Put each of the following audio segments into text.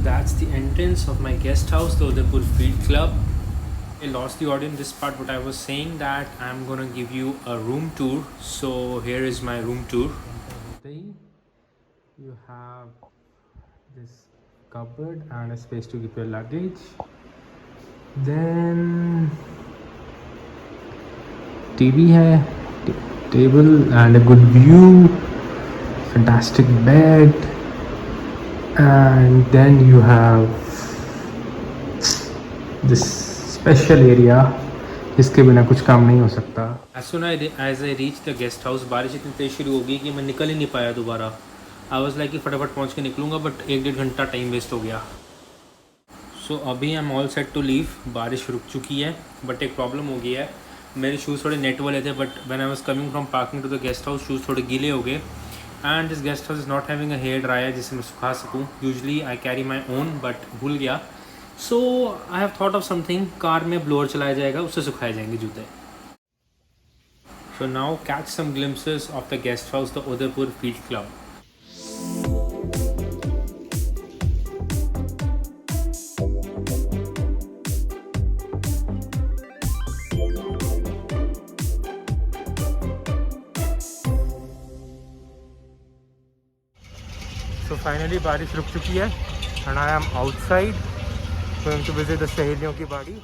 that's the entrance of my guest house, the Udaipur Field Club. I lost the audio in this part, but I was saying that I'm gonna give you a room tour. So here is my room tour. You have this cupboard and a space to keep your luggage. Then TV hai, table and a good view, fantastic bed, and then you have this special area जिसके बिना कुछ काम नहीं हो सकता. As soon as I reached the guest house, बारिश इतनी तेज शुरू हो गई कि मैं निकल ही नहीं पाया दोबारा. I was like कि फटाफट पहुंच के निकलूँगा, बट 1-1.5 घंटा टाइम वेस्ट हो गया. सो अभी I am all set to leave. बारिश रुक चुकी है, बट एक प्रॉब्लम हो गई है. मेरे शूज़ थोड़े नेट वाले थे, but when I was coming from parking to the guest house, shoes थोड़े गीले हो गए. And this guest house is not having a hair dryer जिससे मैं सुखा सकूँ. Usually I carry my own, but भूल गया. So I have thought of something. Car में ब्लोअर चलाया जाएगा, उससे सुखाए जाएंगे जूते. So now catch some glimpses of the guest house, the Udaipur field club. So finally बारिश रुक चुकी है and I am outside going to visit the सहेलियों की बाड़ी.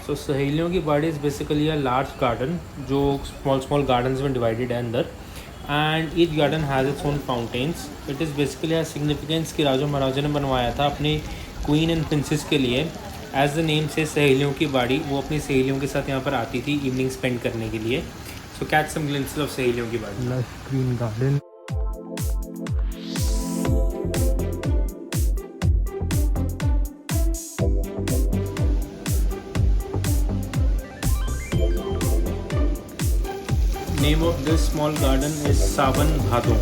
So सहेलियों की बाड़ी is basically a large garden जो small gardens में divided है अंदर, and each garden has its own fountains. It is basically a significance कि राजा महाराजा ने बनवाया था अपनी queen and princess के लिए. As the name says सहेलियों की बाड़ी, वो अपनी सहेलियों के साथ यहाँ पर आती थी evening spend करने के लिए. So catch some glimpses of सहेलियों की बाड़ी. Lush green garden. Name of this small garden is Sawan Bhado.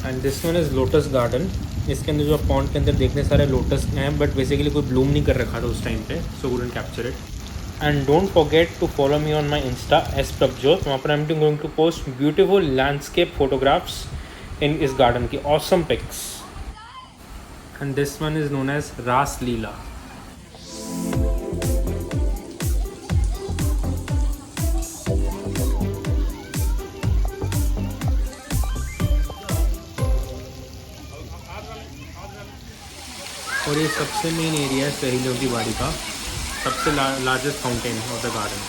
And this one is Lotus Garden. इसके अंदर जो पॉन्ड के अंदर देखने सारे लोटस हैं, बट बेसिकली कोई ब्लूम नहीं कर रखा था उस टाइम पे, so wouldn't capture it. And don't forget to follow me on my insta S.Prabjot. वहाँ पर I am going to post beautiful landscape photographs in इस गार्डन की, awesome pics. And this one is known as Ras Leela. और ये सबसे main area है सहेलियों की बाड़ी का, सबसे largest fountain of the garden.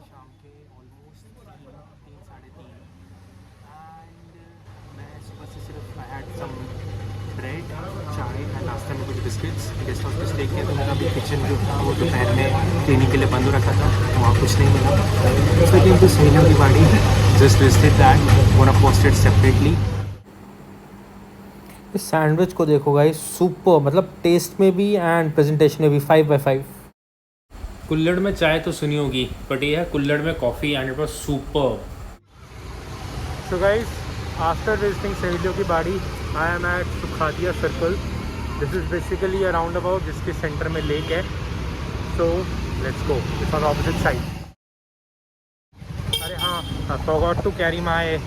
शाम के ऑलमोस्ट 3-3:30 एंड मैं सुबह से सिर्फ आई हैड सम ब्रेड, चाय एंड नाश्ते में कुछ बिस्किट्स. गेस्ट हाउस पे स्टे किया, तो मेरा अभी किचन जो था वो दोपहर में क्लीनिंग के लिए बंद रखा था, तो वहाँ कुछ नहीं मिला. सेकेंड टू सहेलियों की बाड़ी, just visited that, gonna post it separately. इस सैंडविच को देखो गाइस, सुपर, मतलब टेस्ट में भी एंड प्रेजेंटेशन में भी 5/5. कुल्लड़ में चाय तो सुनी होगी, बट ये है कुल्लड़ में coffee and it was super. So guys, after visiting सहेलियों की बाड़ी, I am at Sukhadia Circle. This is basically a roundabout जिसके सेंटर में लेक है. So let's go, it's on opposite side. अरे हाँ, I forgot to carry my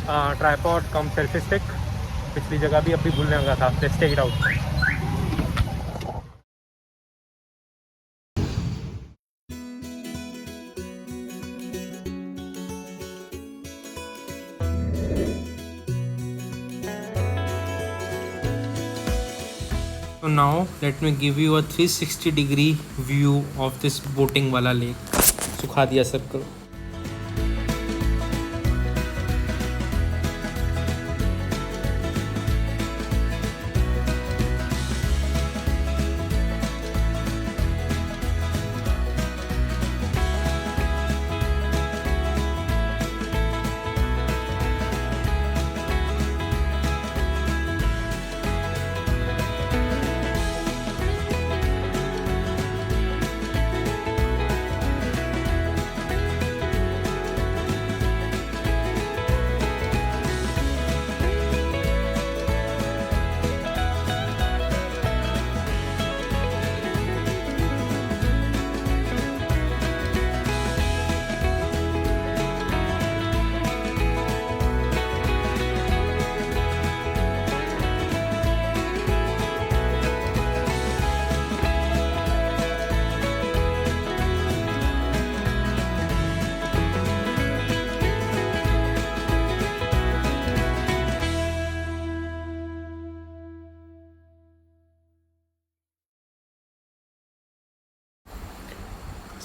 tripod cum selfie stick. पिछली जगह भी अभी भूलने लगा था. Let's take it out. So now let me give you a 360-degree view of this boating wala lake, Sukhadiya Circle.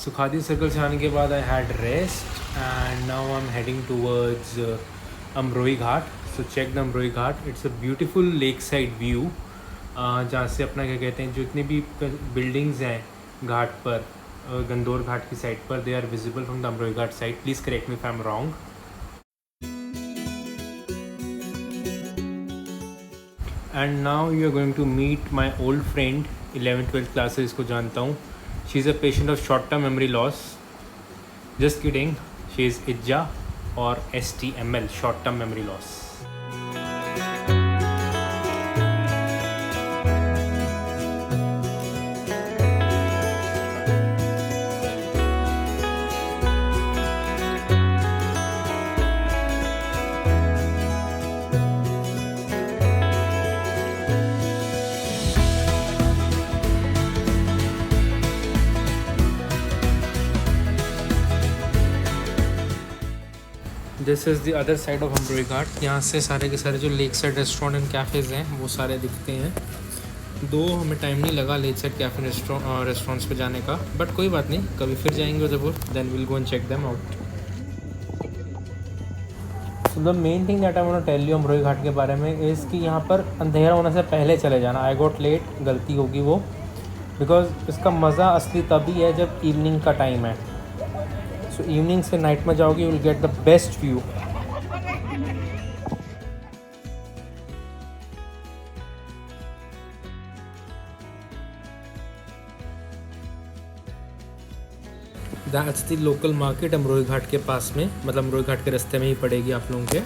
Sukhadi Circle से आने के बाद I had rest and now I am heading towards Amrai Ghat. So check the Amrai Ghat. It's a beautiful lake side view जहाँ से अपना क्या कहते हैं, जो इतनी भी बिल्डिंग्स हैं घाट पर, गंदौर घाट की साइड पर, they are visible from the Amrai Ghat side. Please correct me if I am wrong. And now you are going to meet my old friend 11th-12th classes को जानता हूँ. She is a patient of short term memory loss. Just kidding, she is इज्जा और STML, short term memory loss. This is the other side of Amrai Ghat. यहाँ से सारे के सारे जो lake side restaurant and cafes हैं वो सारे दिखते हैं. दो हमें टाइम नहीं लगा लेक साइड कैफ़े रेस्टोरेंट्स पे जाने का, बट कोई बात नहीं, कभी फिर जाएंगे उधर. Then will go and check them out. So the main thing that I want to tell you Amrai Ghat के बारे में इज़ कि यहाँ पर अंधेरा होने से पहले चले जाना. आई गॉट लेट, गलती होगी वो, बिकॉज इसका मज़ा असली तभी है जब इवनिंग का टाइम है. सो इवनिंग से नाइट में जाओगे, you will get the best view. That's the local market Amrai Ghat के पास में, मतलब अमरोई घाट के रास्ते में ही पड़ेगी आप लोगों के.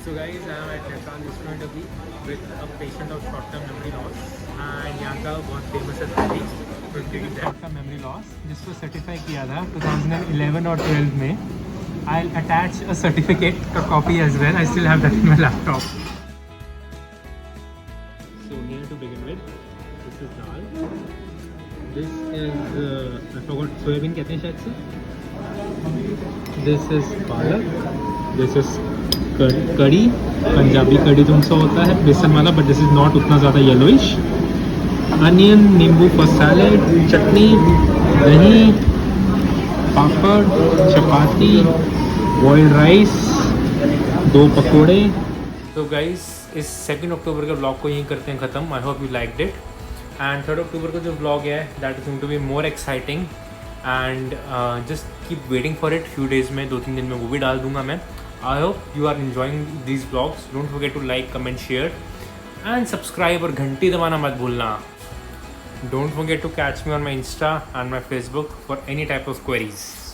So guys, I am at Naitan restaurant अभी with a patient of short term memory loss and यहाँ का बहुत फेमस है थाली short term memory loss जिसको सर्टिफाई किया था 2011 और 12 में. I'll attach a certificate, a copy as well. I still have that in my laptop. So here to begin with, this is dal. This is I forgot, soybean कहते हैं शायद से. This is palak. This is कड़ी. पंजाबी कड़ी तुमसा होता है बेसन वाला, बट दिस इज़ नॉट उतना ज़्यादा येलोइश. अनियन, नींबू फॉर सैलेड, चटनी, दही, पापड़, चपाती, बॉइल्ड राइस, 2 पकोड़े. तो गाइस, इस 2 अक्टूबर के ब्लॉग को यहीं करते हैं ख़त्म. I hope you liked it. And 3 अक्टूबर को जो ब्लॉग है that is going to be more exciting and just keep waiting for it. Few days में, 2-3 दिन में वो भी डाल दूंगा मैं. I hope you are enjoying these vlogs. Don't forget to like, comment, share and subscribe और घंटी दबाना मत भूलना. Don't forget to catch me on my Insta and my Facebook for any type of queries.